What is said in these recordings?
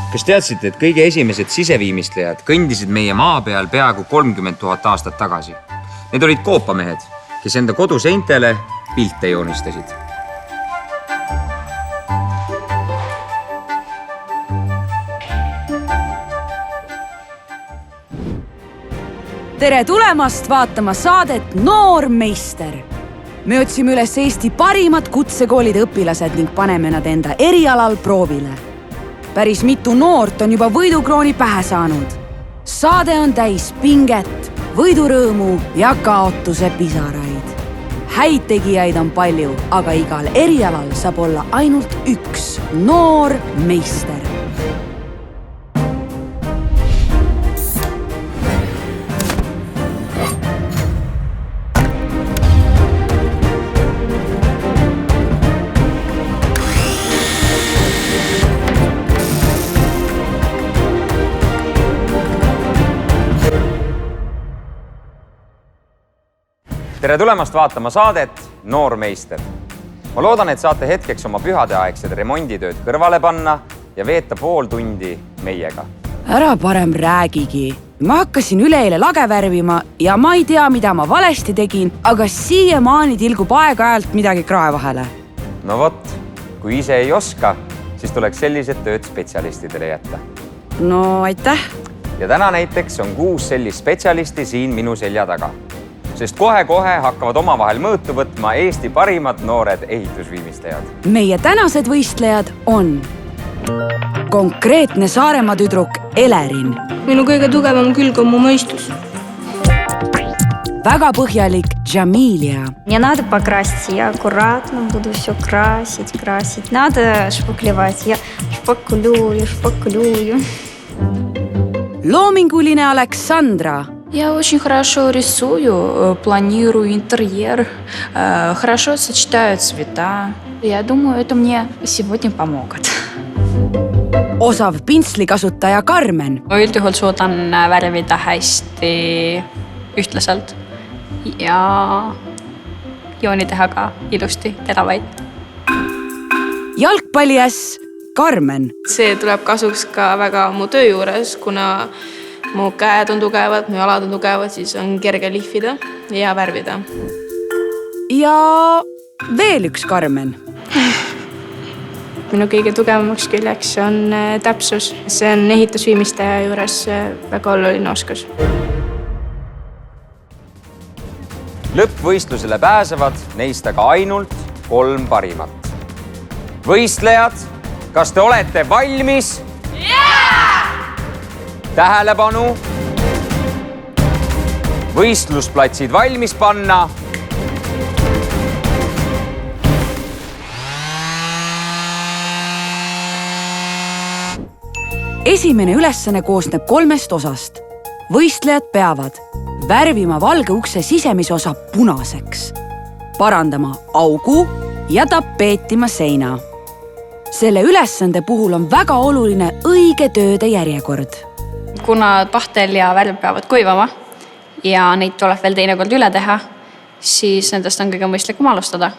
Kas teadsite, et kõige esimesed siseviimistlejad kõndisid meie maa peal peaaegu 30 000 aastat tagasi? Need olid koopamehed, kes enda koduseintele pilte joonistasid. Tere tulemast vaatama saadet Noor meister! Me otsime üles Eesti parimad kutsekoolide õpilased ning paneme nad enda erialal proovile. Päris mitu noort on juba võidukrooni pähe saanud. Saade on täis pinget, võidurõõmu ja kaotuse pisaraid. Häid tegijaid on palju, aga igal erialal saab olla ainult üks noor meister. Tere tulemast vaatama saadet Noor meister. Ma loodan, et saate hetkeks oma pühadeaegsed remonditööd kõrvale panna ja veeta pool tundi meiega. Ära parem räägigi. Ma hakkasin üleeile lage värvima ja ma ei tea, mida ma valesti tegin, aga siiamaani tilgub aeg-ajalt midagi krae vahele. No vot, kui ise ei oska, siis tuleks sellised tööd spetsialistidele jätta. No aitäh. Ja täna näiteks on 6 sellist spetsialisti siin minu selja taga. Sest kohe-kohe hakkavad omavahel mõõtu võtma Eesti parimad noored ehitusviimistlejad. Meie tänased võistlejad on konkreetne Saaremaa tüdruk Elerin. Minu kõige tugevam külg on mu mõistus. Väga põhjalik Jamilia. Мне надо покрасить, я аккуратно буду все красить. Надо шпаклевать, я шпаклюю. Loominguline Aleksandra. Я очень хорошо рисую, планирую интерьер, хорошо сочетаю цвета. Я думаю, это мне сегодня помогут. Osav pinslikasutaja Carmen. Ma üldjuhul suudan värvida hästi ühtlaselt ja jooni teha ka ilusti teravaid. Jalgpalliäss Carmen. See tuleb kasuks ka väga mu töö juures, kuna mu käed on tugevad, mu jalad on tugevad, siis on kerge lihvida ja värvida. Ja veel üks Carmen. Minu kõige tugevamaks küljeks on täpsus. See on ehitusviimistleja juures väga oluline oskus. Lõppvõistlusele pääsevad neist aga ainult 3 parimat. Võistlejad, kas te olete valmis? Tähelepanu! Võistlusplatsid valmis panna. Esimene ülesanne koosneb 3 osast. Võistlejad peavad värvima valge ukse sisemise osa punaseks, parandama augu ja tapeetima seina. Selle ülesande puhul on väga oluline õige tööde järjekord. Kuna pahtel ja värv peavad kuivama ja neid tuleb veel teinekord üle teha, siis nendest on kõige mõistlikum alustada.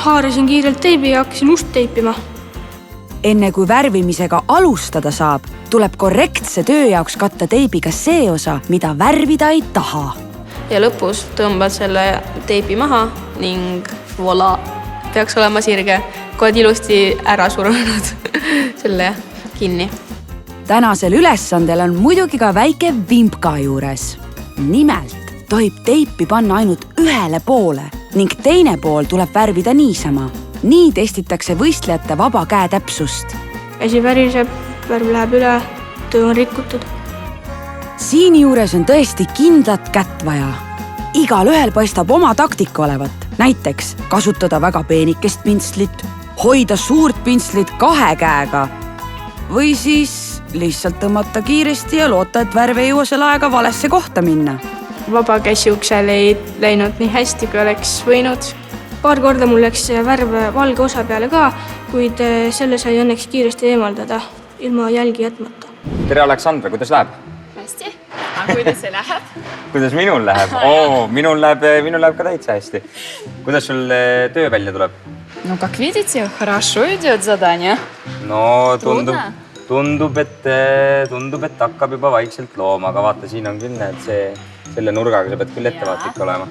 Haarasin kiirelt teibi ja hakkasin ust teipima. Enne kui värvimisega alustada saab, tuleb korrektse töö jaoks katta teibiga see osa, mida värvida ei taha. Ja lõpus tõmbad selle teibi maha ning voila, peaks olema sirge. Kui oled ilusti ära surunud selle kinni. Tänasel ülesandel on muidugi ka väike vimpka juures. Nimelt tohib teipi panna ainult ühele poole ning teine pool tuleb värvida niisama. Nii testitakse võistlejate vaba käe täpsust. Käsi väriseb, värv läheb üle, töö on rikutud. Siin juures on tõesti kindlat kätt vaja. Igal ühel paistab oma taktika olevat. Näiteks kasutada väga peenikest pintslit, hoida suurt pintslit 2 käega või siis lihtsalt tõmmata kiiresti ja loota, et värv ei jõua selle aega valesse kohta minna. Vaba käsi uksel ei läinud nii hästi, kui oleks võinud. Paar korda mul läks värv valge osa peale ka, kuid selle sai õnneks kiiresti eemaldada, ilma jälgi jätmata. Tere, Aleksandra, kuidas läheb? Hästi. Aga kuidas see läheb? Kuidas minul läheb? Minul läheb ka täitsa hästi. Kuidas sul töö välja tuleb? Ну, как видите, хорошо идет задание. no Tundub. tundub, et hakkab juba vaikselt looma, aga vaata, siin on küll need selle nurgaga, sa pead küll ettevaatlik olema.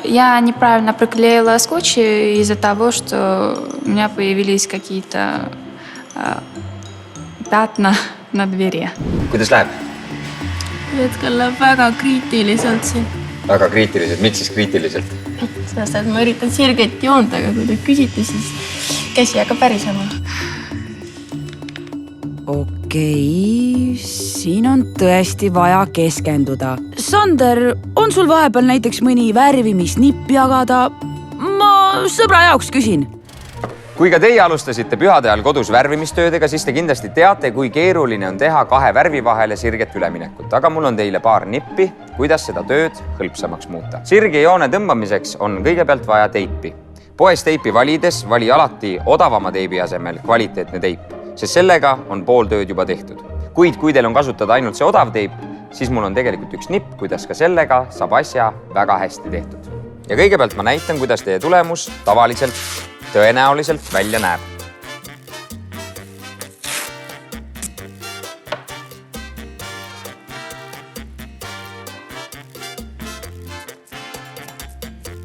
Я неправильно приклеила скотч из-за того, что у меня появились какие-то пятна на двери. Kuidas läheb? hetkel läheb väga kriitiliselt siin. Väga kriitiliselt, miks siis kriitiliselt? Sellest, et ma üritan sirget joont, aga kui te küsite, siis käsi hakkab pärisema. Okei, siin on tõesti vaja keskenduda. Sander, on sul vahepeal näiteks mõni värvimisnipp jagada? Ma sõbra jaoks küsin. Kui ka teie alustasite pühade ajal kodus värvimistöödega, siis te kindlasti teate, kui keeruline on teha 2 värvi vahele sirget üleminekut. Aga mul on teile paar nippi, kuidas seda tööd hõlpsamaks muuta. Sirge joone tõmbamiseks on kõigepealt vaja teipi. Poes teipi valides vali alati odavama teibi asemel kvaliteetne teip, sest sellega on pool tööd juba tehtud. Kuid kui teil on kasutada ainult see odav teip, siis mul on tegelikult üks nipp, kuidas ka sellega saab asja väga hästi tehtud. Ja kõigepealt ma näitan, kuidas teie tulemus tavaliselt tõenäoliselt välja näeb.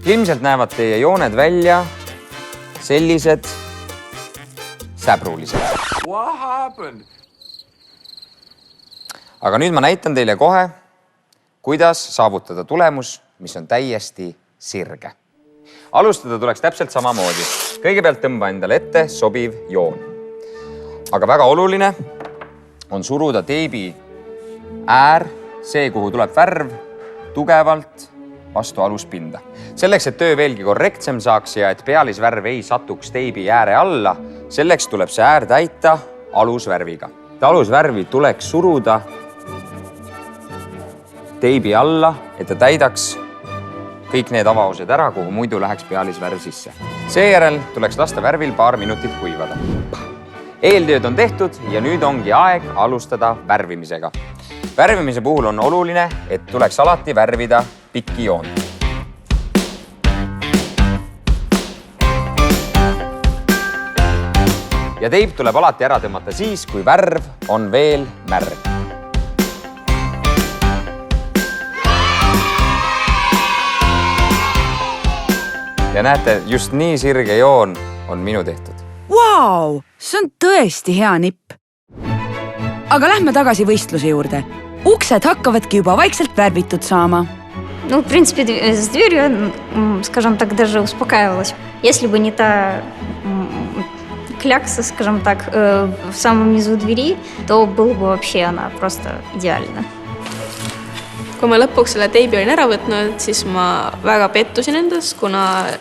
Ilmselt näevad teie jooned välja sellised säbrulised. Aga nüüd ma näitan teile kohe, kuidas saavutada tulemus, mis on täiesti sirge. Alustada tuleks täpselt samamoodi. Kõigepealt tõmba endale ette sobiv joon. Aga väga oluline on suruda teibi äär, see, kuhu tuleb värv, tugevalt vastu aluspinda. Selleks, et töö veelgi korrektsem saaks ja et pealisvärv ei satuks teibi ääre alla, selleks tuleb see äär täita alusvärviga. Alusvärvi tuleks suruda teibi alla, et ta täidaks kõik need avaused ära, kuhu muidu läheks pealisvärv sisse. Seejärel tuleks lasta värvil paar minutit kuivada. Eeltööd on tehtud ja nüüd ongi aeg alustada värvimisega. Värvimise puhul on oluline, et tuleks alati värvida pikki joont. Ja teip tuleb alati ära tõmmata siis, kui värv on veel märg. Ja näete, just nii sirge joon on minu tehtud. Vau, see on tõesti hea nipp. Aga lähme tagasi võistluse juurde. Uksed hakkavadki juba vaikselt värvitud saama. Ну, в принципе, с дверью, скажем так, даже успокаивалась. Если бы не та клякса, скажем так, в самом низу двери, то было бы вообще она просто идеальна. Kui ma lõpuks selle teibi olin ära võtnud, siis ma väga pettusin endas, kuna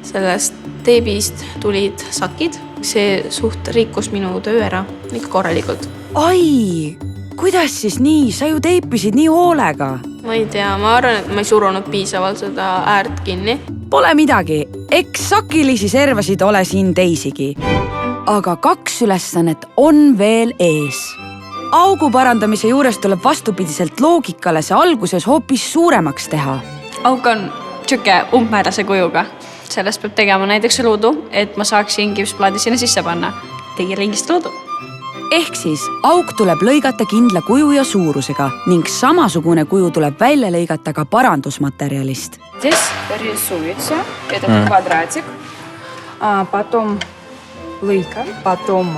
sellest teibist tulid sakid. See suht rikkus minu töö ära ikka korralikult. Ai, kuidas siis nii? Sa ju teipisid nii hoolega. Ma ei tea, ma arvan, et ma ei surunud piisavalt seda äärt kinni. Pole midagi, eks sakilisi servasid ole siin teisigi. Aga 2 ülesannet on veel ees. Augu parandamise juures tuleb vastupidiselt loogikale see alguses hoopis suuremaks teha. Auk on tšüke umbmäärase kujuga. Sellest peab tegema näiteks ruudu, et ma saaksin kipsplaadi sinna sisse panna. Tegi ringist ruudu. Ehk siis auk tuleb lõigata kindla kuju ja suurusega ning samasugune kuju tuleb välja lõigata ka parandusmaterjalist. Здесь рисуется этот квадратик, потом лыка, потом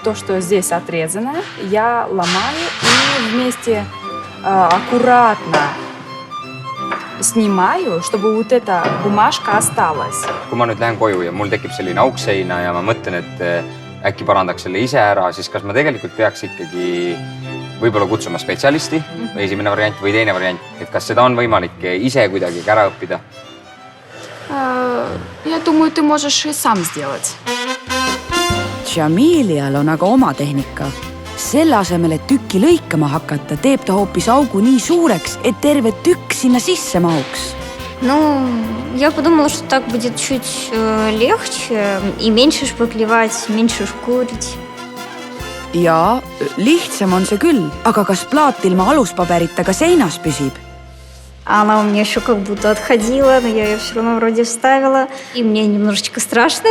то, что здесь отрезано, я ломаю и вместе аккуратно снимаю, чтобы вот эта бумажка осталась. Kui ma nüüd lähen koju ja mul tekib selline auk seina ja ma mõtlen, et äkki parandaks selle ise ära, siis kas ma tegelikult peaks ikkagi võib-olla kutsuma spetsialisti, esimene variant või teine variant, et kas seda on võimalik ise kuidagi ära õppida? Я думаю, ты можешь и сам сделать. Jamilial on aga oma tehnika. Selle asemel, et tükki lõikama hakata, teeb ta hoopis augu nii suureks, et terve tükk sinna sisse mahuks. Ну, я подумала, что так будет чуть легче и меньше шпаклевать, меньше шкурить. Ja lihtsam on see küll, aga kas plaat ilma aluspaberita ka seinas püsib? Она у меня еще как будто отходила, но я ее все равно вроде вставила. И мне немножечко страшно,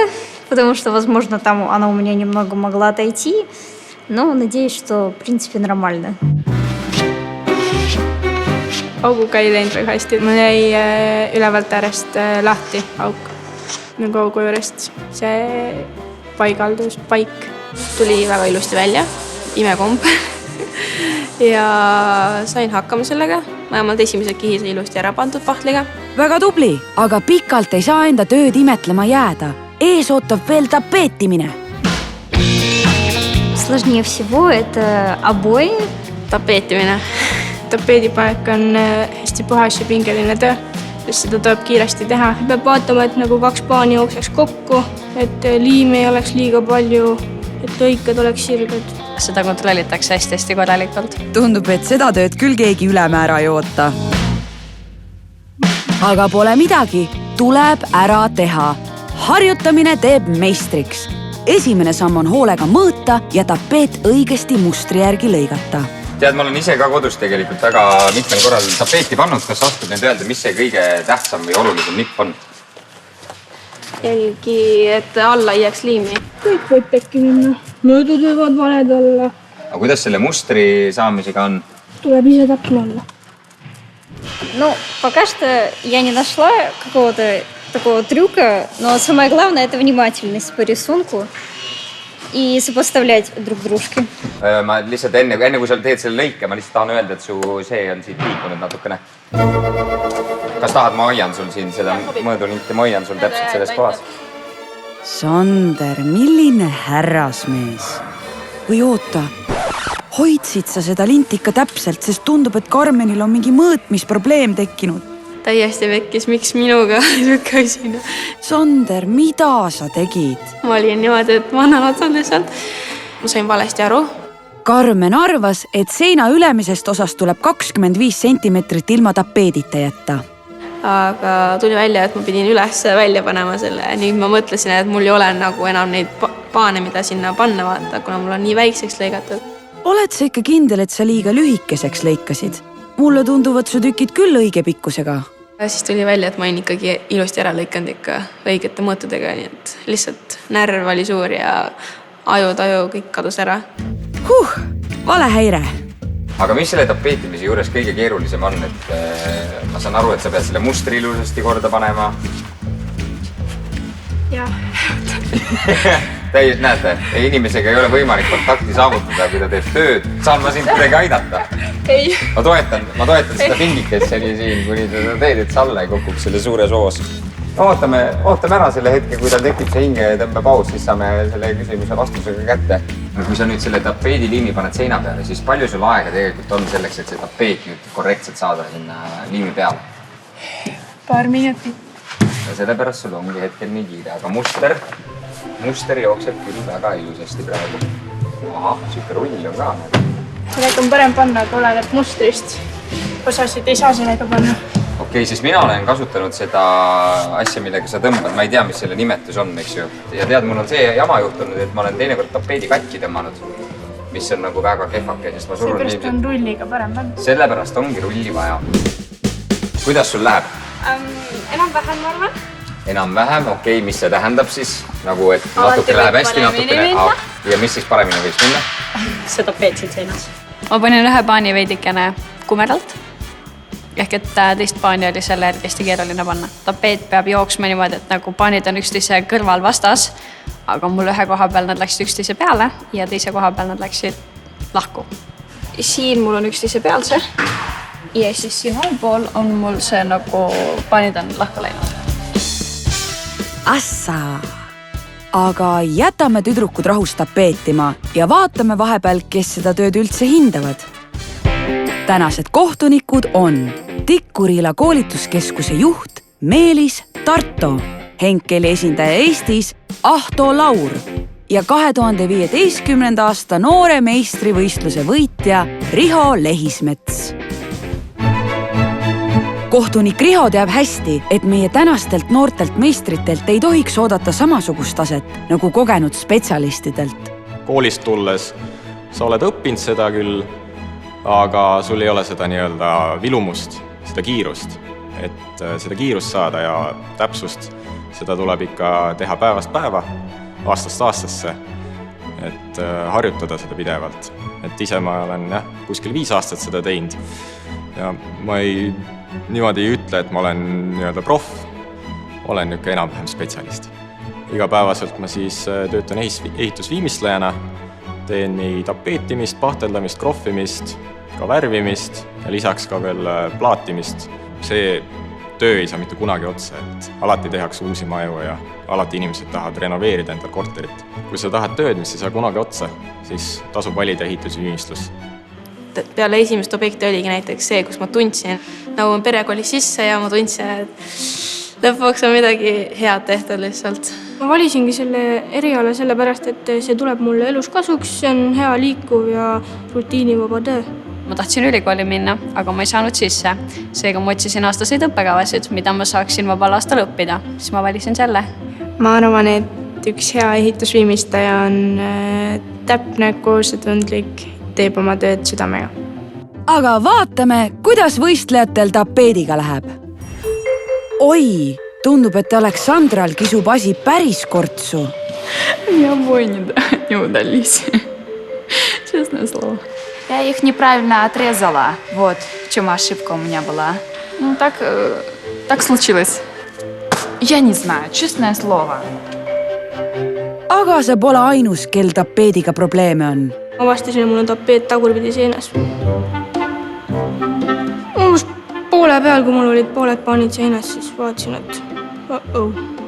потому что, возможно, там она у меня немного могла отойти. Но надеюсь, что, в принципе, нормально. Auguga ei läinud väga hästi. Mul jäi ülevalt äärest lahti auk nagu augu juurest. See paigaldus, paik tuli väga ilusti välja, imekomb. Ja sain hakkama sellega. Vähemalt esimesed kihid ilusti ära pandud pahtliga. Väga tubli, aga pikalt ei saa enda tööd imetlema jääda. Ees ootab veel tapeetimine. Сложнее всего это обои. Tapeetimine. tapeedipanek on hästi puhas ja pingeline töö, sest seda tuleb kiiresti teha. Peab vaatama, et nagu 2 paani jookseks kokku, et liimi ei oleks liiga palju, et lõiked oleks sirged. Seda kontrollitakse hästi korralikult. Tundub, et seda tööd küll keegi ülemäära ei oota. Aga pole midagi, tuleb ära teha. Harjutamine teeb meistriks. Esimene samm on hoolega mõõta ja tapeet õigesti mustri järgi lõigata. Tead, ma olen ise ka kodus tegelikult väga mitmel korral tapeeti pannud. Kas oskad nüüd öelda, mis see kõige tähtsam või olulisem nipp on? Jälgi, et alla ei jääks liimi. Kõik võib tekki minna. Möödud võivad valed olla. Aga kuidas selle mustri saamisega on? Tuleb ise täpne olla. Ну, пока что я не нашла какого-то такого трюка, но самое главное – это внимательность по рисунку и сопоставлять друг дружке. Ma lihtsalt enne kui sa teed selle lõike, ma lihtsalt tahan öelda, et su see on siit liikunud natukene. Kas tahad, ma hoian sul siin seda mõõdulinti, ma hoian sul täpselt selles kohas? Sander, milline härrasmees. Või oota, hoidsid sa seda linti ikka täpselt, sest tundub, et Karmenil on mingi mõõtmisprobleem tekkinud. Täiesti vekkis, miks minuga niisugune asi. Sander, mida sa tegid? Ma olin niimoodi, et ma annan otsad lihtsalt. Ma sain valesti aru. Karmen arvas, et seina ülemisest osast tuleb 25 sentimetrit ilma tapeedita jätta. Aga tuli välja, et ma pidin üles välja panema selle. Nüüd ma mõtlesin, et mul ei ole nagu enam neid paane, mida sinna panna vaata, kuna mul on nii väikseks lõigatud. Oled sa ikka kindel, et sa liiga lühikeseks lõikasid? Mulle tunduvad su tükid küll õige pikkusega. Siis tuli välja, et ma olin ikkagi ilusti ära lõikanud ikka õigete mõõtudega, nii et lihtsalt närv oli suur ja aju kõik kadus ära. Valehäire. Aga mis selle tapeetimise juures kõige keerulisem on, et ma saan aru, et sa pead selle mustri ilusasti korda panema. Jah. Täiesti näete, inimesega ei ole võimalik kontakti saavutada, kui ta teeb tööd. Saan ma sind kuidagi aidata? Ei. Ma toetan seda pingikest seni siin, kuni seda teed, et sa alla ei kukuks selle suures hoos. Ootame ära selle hetke, kui tal tekib see hingetõmbepaus, siis saame selle küsimuse vastusega kätte. Kui sa nüüd selle tapeediliimi paned seina peale, siis palju sul aega tegelikult on selleks, et see tapeet nüüd korrektselt saada sinna liimi peale? Paar minutit. Ja sellepärast sul ongi hetkel nii kiire, aga muster jookseb küll väga ilusasti praegu. Aha, süke rull on ka. Sellega on parem panna, aga oleneb mustrist. Osasid ei saa sellega panna. Okei, siis mina olen kasutanud seda asja, millega sa tõmbad. Ma ei tea, mis selle nimetus on, eks ju. Ja tead, mul on see jama juhtunud, et ma olen teinekord tapeedi katki tõmmanud, mis on nagu väga kehvake, sest ma surun Seepärast on rulliga parem panna. Sellepärast ongi rulli vaja. Kuidas sul läheb? Enam-vähem, ma arvan. Enam-vähem, okei, mis see tähendab siis? Nagu, et natuke läheb hästi, natukene. Ja mis siis paremini võiks minna? See tapeet siin seinas. Ma panin ühe paani veidikene kumedalt. Ehk et teist paani oli selle hästi keeruline panna. Tapeet peab jooksma niimoodi, et nagu paanid on üksteise kõrval vastas, aga mul ühe koha peal nad läksid üksteise peale ja teise koha peal nad läksid lahku. Siin mul on üksteise peal see ja siis siin allpool on mul see nagu paanid on lahku läinud. Assa! Aga jätame tüdrukud rahus tapeetima ja vaatame vahepeal, kes seda tööd üldse hindavad. Tänased kohtunikud on Tikkurila koolituskeskuse juht Meelis Tarto, Henkeli esindaja Eestis Ahto Laur ja 2015. aasta noore meistrivõistluse võitja Riho Lehismets. Kohtunik Riho teab hästi, et meie tänastelt noortelt meistritelt ei tohiks oodata samasugust taset nagu kogenud spetsialistidelt. Koolist tulles sa oled õppinud seda küll, aga sul ei ole seda nii-öelda vilumust seda kiirust. Et seda kiirust saada ja täpsust, seda tuleb ikka teha päevast päeva, aastast aastasse, et harjutada seda pidevalt. Et ise ma olen kuskil 5 aastat seda teinud ja ma niimoodi ei ütle, et ma olen nii-öelda proff, olen niisugune enam-vähem spetsialist. Igapäevaselt ma siis töötan ehitusviimistlejana, teen nii tapeetimist, pahteldamist, krohvimist, ka värvimist ja lisaks ka veel plaatimist. See töö ei saa mitte kunagi otsa, et alati tehakse uusi maju ja alati inimesed tahavad renoveerida endal korterit. Kui sa tahad tööd, mis ei saa kunagi otsa, siis tasub valida ehitusviimistlus. Peale esimest objekti oligi näiteks see, kus ma tundsin, nagu on pere kolis sisse ja ma tundsin, et lõpuks on midagi head tehtud lihtsalt. Ma valisingi selle eriala sellepärast, et see tuleb mulle elus kasuks, see on hea liikuv ja rutiinivaba töö. Ma tahtsin ülikooli minna, aga ma ei saanud sisse. Seega ma otsisin aastaseid õppekavasid, mida ma saaksin vabal aastal õppida. Siis ma valisin selle. Ma arvan, et üks hea ehitusviimistleja on täpne, kohusetundlik, teeb oma tööd südamega. Aga vaatame, kuidas võistlejatel tapeediga läheb. Oi, tundub, et Aleksandral kisub asi päris kortsu. Я обои не удались. Честное слово. Я их неправильно отрезала. Вот в чем ошибка у меня была. Ну, так случилось. Я не знаю, честное слово. Aga see pole ainus, kel tapeediga probleeme on. Avastasin, et mul on tapeet tagurpidi seinas. Umbes poole peal, kui mul olid pooled paanid seinas, siis vaatasin, et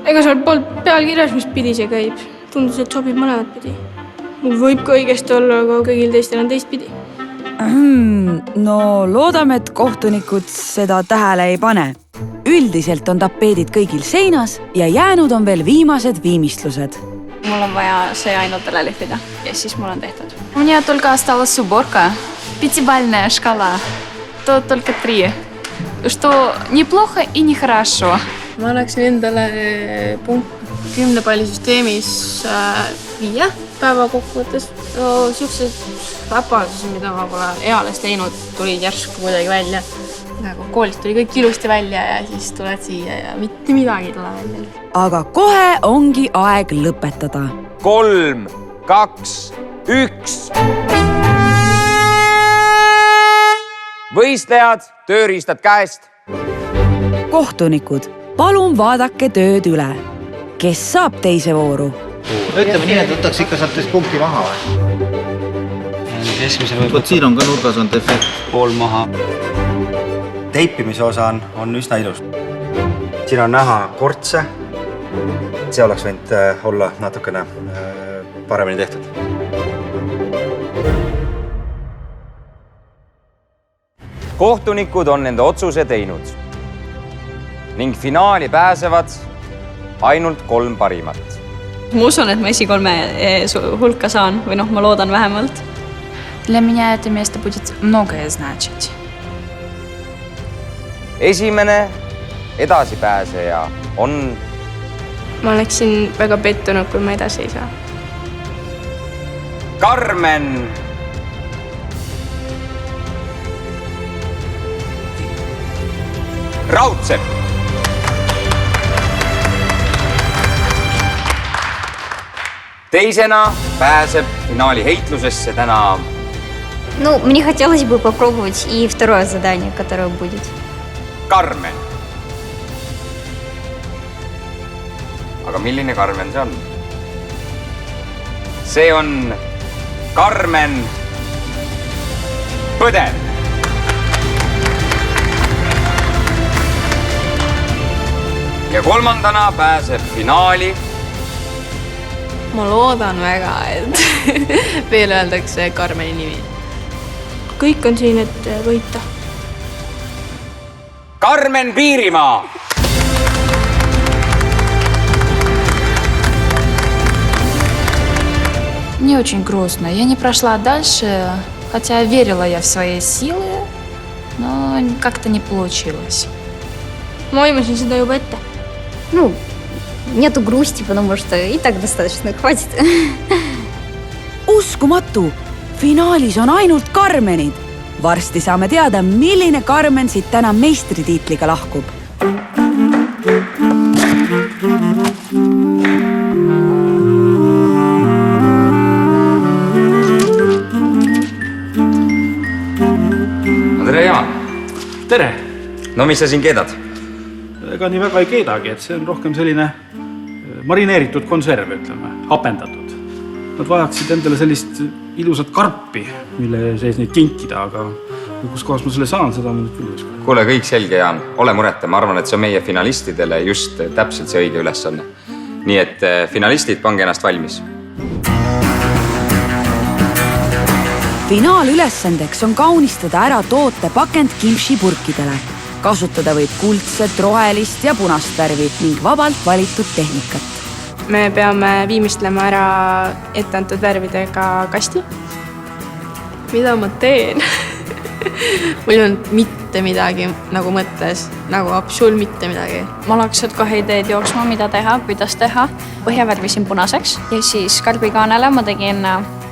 Ega seal polnud peal kirjas, mis pidi see käib. Tundus, et sobib mõlemat pidi. Mul võib ka õigesti olla, aga kõigil teistel on teist pidi. No loodame, et kohtunikud seda tähele ei pane. Üldiselt on tapeedid kõigil seinas ja jäänud on veel viimased viimistlused. Mul on vaja see ainult ära lihvida ja siis mul on tehtud. У меня только осталась уборка. 5-бальная шкала. То только 3. Что неплохо и нехорошо. Ma annaksin endale 10 palli süsteemis 5 päeva kokkuvõttes. Siuksed äpaldused, mida ma pole eales teinud, tulid järsku kuidagi välja. Nagu koolist tuli kõik ilusti välja ja siis tuled siia ja mitte midagi ei tule välja. Aga kohe ongi aeg lõpetada. 3, 2, 1. Võistlejad, tööriistad käest. Kohtunikud, palun vaadake tööd üle. Kes saab teise vooru? Ütleme nii, et võtaks ikka sealt punkti maha või? Keskmisel võib Võt siin on ka nurgas on defekt. pool maha. Teipimise osa on üsna ilus. Siin on näha kortse. See oleks võinud olla natukene paremini tehtud. Kohtunikud on nende otsuse teinud ning finaali pääsevad ainult 3 parimat. Ma usun, et ma esi-3 hulka saan või ma loodan vähemalt. Для меня это место будет многое значить. Esimene edasipääseja on... Ma oleksin väga pettunud, kui ma edasi ei saa. Karmen Raudsepp. Teisena pääseb finaali heitlusesse täna... Ну, мне хотелось бы попробовать и второе задание, которое будет. Karmen. Aga milline Karmen see on? See on Karmen Põder. Ja kolmandana pääseb finaali. Ma loodan väga, et veel öeldakse Karmeni nimi. Kõik on siin, et võita. Karmen Piirimaa. Мне очень грустно. Я не прошла дальше, хотя верила я в свои силы, но как-то не получилось. Ma aimasin seda juba ette. Ну, нету грусти, потому что и так достаточно хватит. Uskumatu! Finaalis on ainult Karmenid. varsti saame teada, milline Karmen siit täna meistritiitliga lahkub. Tere, Jaan! Tere! No mis sa siin keedad? Ega nii väga ei keedagi, et see on rohkem selline marineeritud konserv, ütleme, hapendatud. Nad vajaksid endale sellist ilusat karpi, mille sees neid kinkida, aga kus kohas ma selle saan, seda on nüüd küll uskuma. Kuule, kõik selge, Jaan. Ole mureta, ma arvan, et see on meie finalistidele just täpselt see õige ülesanne. Nii et finalistid, pange ennast valmis. Finaalülesandeks on kaunistada ära toote pakend kimchi purkidele. Kasutada võib kuldset, rohelist ja punast värvi ning vabalt valitud tehnikat. Me peame viimistlema ära etteantud värvidega kasti. Mida ma teen? Mul ei olnud mitte midagi nagu mõttes, nagu absoluut mitte midagi. Mul hakkasid kohe ideed jooksma, mida teha, kuidas teha. Põhja värvisin punaseks ja siis karbikaanele ma tegin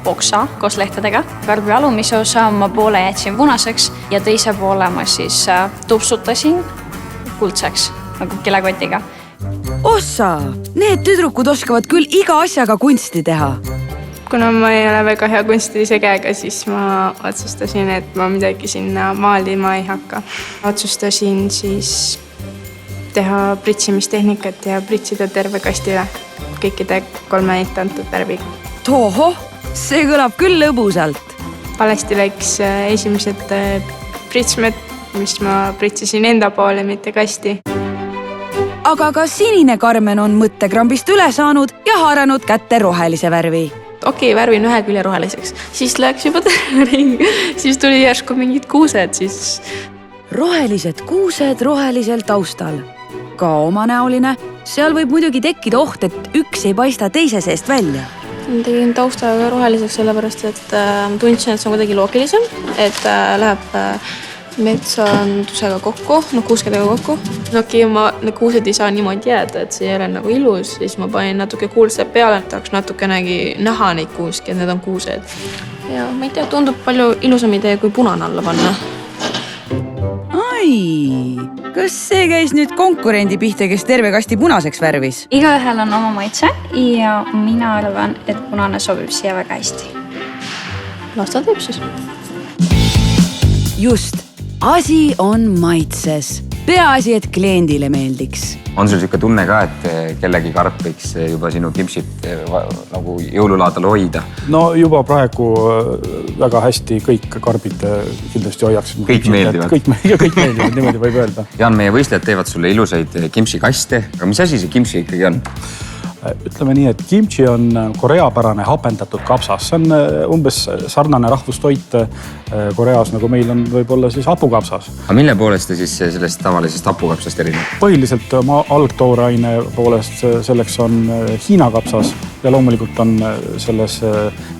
oksa koos lehtedega. Karbi alumise osa ma poole jätsin punaseks ja teise poole ma siis tupsutasin kuldseks, nagu kilekotiga. Ossa! Need tüdrukud oskavad küll iga asjaga kunsti teha. Kuna ma ei ole väga hea kunstilise käega, siis ma otsustasin, et ma midagi sinna maalima ei hakka. Otsustasin siis teha pritsimistehnikat ja pritsida terve kastile kõikide 3 etteantud värviga. Toho! See kõlab küll lõbusalt. Valesti läks esimesed pritsmed, mis ma pritsisin enda poole, mitte kasti. Aga ka sinine Karmen on mõttekrambist üle saanud ja haaranud kätte rohelise värvi. Okei, värvin ühe külje roheliseks. Siis läks juba terve ring. Siis tuli järsku mingid kuused, siis... Rohelised kuused rohelisel taustal. Ka omanäoline. Seal võib muidugi tekkida oht, et üks ei paista teise seest välja. Tegin taustaga roheliseks sellepärast, et tundsin, et see on kuidagi loogilisem, et läheb metsandusega kokku, kuuskedega kokku. Okei, ma kuused ei saa niimoodi jääda, et see ei ole nagu ilus, siis ma panin natuke kuuldsed peale, et tahaks natukenegi näha neid kuuski, et need on kuused. Ja ma ei tea, tundub palju ilusam idee kui punane alla panna. Ai, kas see käis nüüd konkurendi pihta, kes terve kasti punaseks värvis? Igaühel on oma maitse ja mina arvan, et punane sobib siia väga hästi. Las ta teeb siis. Just, asi on maitses. Peaasi, et kliendile meeldiks. On sul siuke tunne ka, et kellegi karp võiks juba sinu kimsit nagu jõululaadal hoida? No juba praegu väga hästi kõik karbid kindlasti hoiaksid. Kõik meeldivad. Kõik meeldivad, niimoodi võib öelda. Jaan, meie võistlejad teevad sulle ilusaid kimchi-kaste, aga mis asi see kimchi ikkagi on? Ütleme nii, et kimchi on koreapärane hapendatud kapsas. See on umbes sarnane rahvustoit Koreas, nagu meil on võib-olla siis hapukapsas. Aga mille poolest te siis sellest tavalisest hapukapsast erineb? Põhiliselt oma algtooraine poolest selleks on Hiina kapsas ja loomulikult on selles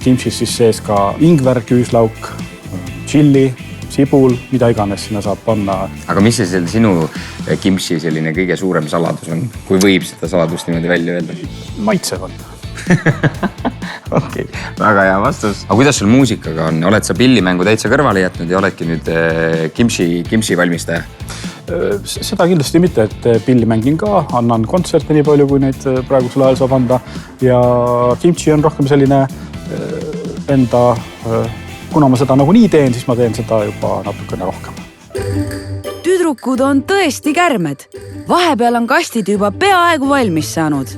kimchis siis sees ka ingver, küüslauk, tšilli, sibul, mida iganes sinna saab panna. Aga mis see sinu kimchi selline kõige suurem saladus on, kui võib seda saladust niimoodi välja öelda? Maitsev on. Okei, väga hea vastus. Aga kuidas sul muusikaga on? Oled sa pillimängu täitsa kõrvale jätnud ja oledki nüüd kimchi valmistaja? Seda kindlasti mitte, et pilli mängin ka, annan kontserte nii palju, kui neid praegusel ajal saab anda. Ja kimchi on rohkem selline enda... Kuna ma seda nagu nii teen, siis ma teen seda juba natukene rohkem. Tüdrukud on tõesti kärmed. Vahepeal on kastid juba peaaegu valmis saanud.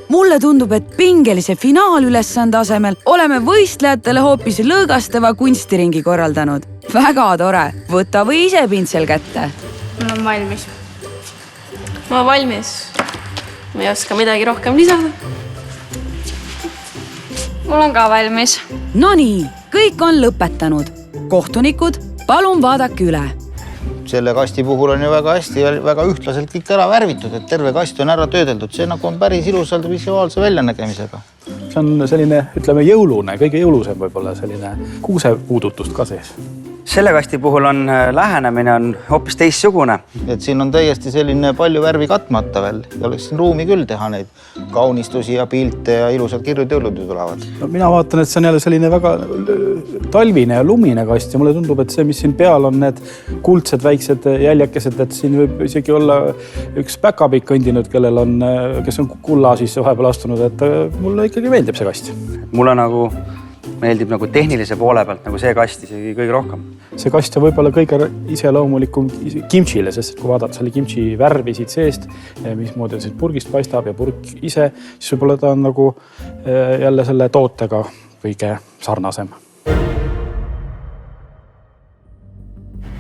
Mulle tundub, et pingelise finaalülesande asemel oleme võistlejatele hoopis lõõgastava kunstiringi korraldanud. Väga tore. Võta või ise pintsel kätte. Mul on valmis. Ma olen valmis. Ma ei oska midagi rohkem lisada. Mul on ka valmis. Nonii, kõik on lõpetanud. Kohtunikud, palun vaadake üle. Selle kasti puhul on ju väga hästi, väga ühtlaselt kõik ära värvitud, et terve kast on ära töödeldud. See nagu on päris ilusalt visuaalse väljanägemisega. See on selline, ütleme, jõulune, kõige jõulusem võib-olla selline kuuse puudutust ka sees. selle kasti puhul on lähenemine on hoopis teistsugune. Et siin on täiesti selline palju värvi katmata veel ja oleks siin ruumi küll teha neid kaunistusi ja pilte ja ilusad kirjud jõulude tulevad. No, mina vaatan, et see on jälle selline väga talvine ja lumine kast ja mulle tundub, et see, mis siin peal on, need kuldsed väiksed jäljakesed, et siin võib isegi olla üks päkapikk kõndinud, kes on kulla sisse vahepeal astunud, et mulle ikkagi meeldib see kast. Mulle meeldib tehnilise poole pealt see kast isegi kõige rohkem. See kast on võib-olla kõige iseloomulikum kimchile, sest kui vaadata selle kimchi värvi siit seest, mismoodi siit purgist paistab ja purk ise, siis võib-olla ta on jälle selle tootega kõige sarnasem.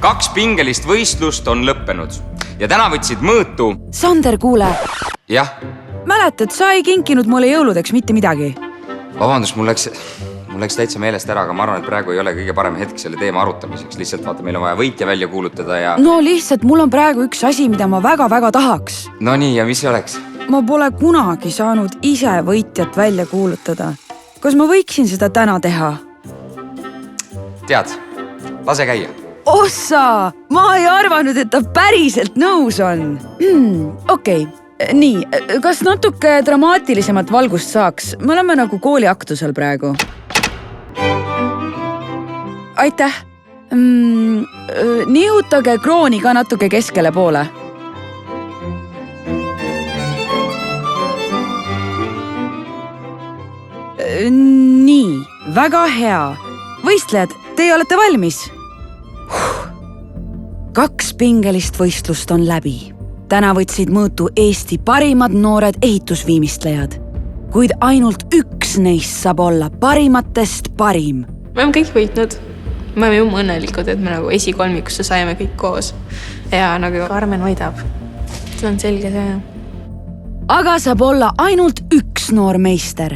2 pingelist võistlust on lõppenud ja täna võtsid mõõtu. Sander, kuule. Jah. Mäletad, sa ei kinkinud mulle jõuludeks mitte midagi. Vabandust, mul läks täitsa meelest ära, aga ma arvan, et praegu ei ole kõige parem hetk selle teema arutamiseks. Lihtsalt vaata, meil on vaja võitja välja kuulutada ja... No lihtsalt mul on praegu üks asi, mida ma väga-väga tahaks. No nii, ja mis see oleks? Ma pole kunagi saanud ise võitjat välja kuulutada. Kas ma võiksin seda täna teha? Tead, lase käia. Ossa! Ma ei arvanud, et ta päriselt nõus on. Okei. Nii, kas natuke dramaatilisemat valgust saaks? Me oleme nagu kooliaktusel praegu. Aitäh. Nihutage krooni ka natuke keskele poole. Nii, väga hea. Võistlejad, teie olete valmis? 2 pingelist võistlust on läbi. Täna võtsid mõõtu Eesti parimad noored ehitusviimistlejad, kuid ainult üks neist saab olla parimatest parim. Me oleme kõik võitnud. Me oleme ju õnnelikud, et me esikolmikusse saime kõik koos. Ja nagu Karmen võidab. See on selge see. Aga saab olla ainult üks noor meister.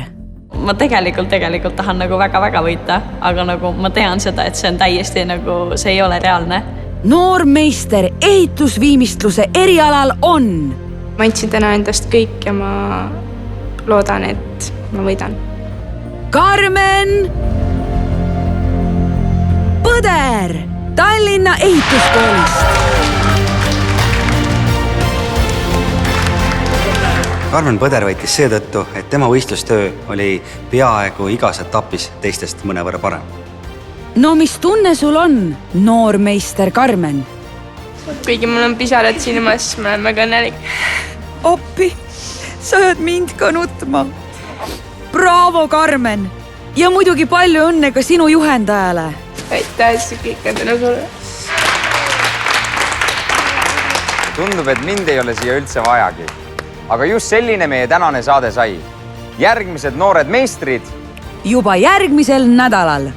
Ma tegelikult tahan väga-väga võita, aga ma tean seda, et see on täiesti see ei ole reaalne. Noor meister ehitusviimistluse erialal on. Ma andsin täna endast kõik ja ma loodan, et ma võidan. Karmen Põder Tallinna ehituskoolist. Karmen Põder võitis seetõttu, et tema võistlustöö oli peaaegu igas etapis teistest mõnevõrra parem. No mis tunne sul on, noor meister Karmen? Kuigi mul on pisarad silmas, ma olen väga õnnelik. Oppi, sa ajad mind ka nutma. Bravo, Karmen! Ja muidugi palju õnne ka sinu juhendajale. Aitäh, see kõik on tänu sulle. Tundub, et mind ei ole siia üldse vajagi. Aga just selline meie tänane saade sai. Järgmised noored meistrid juba järgmisel nädalal.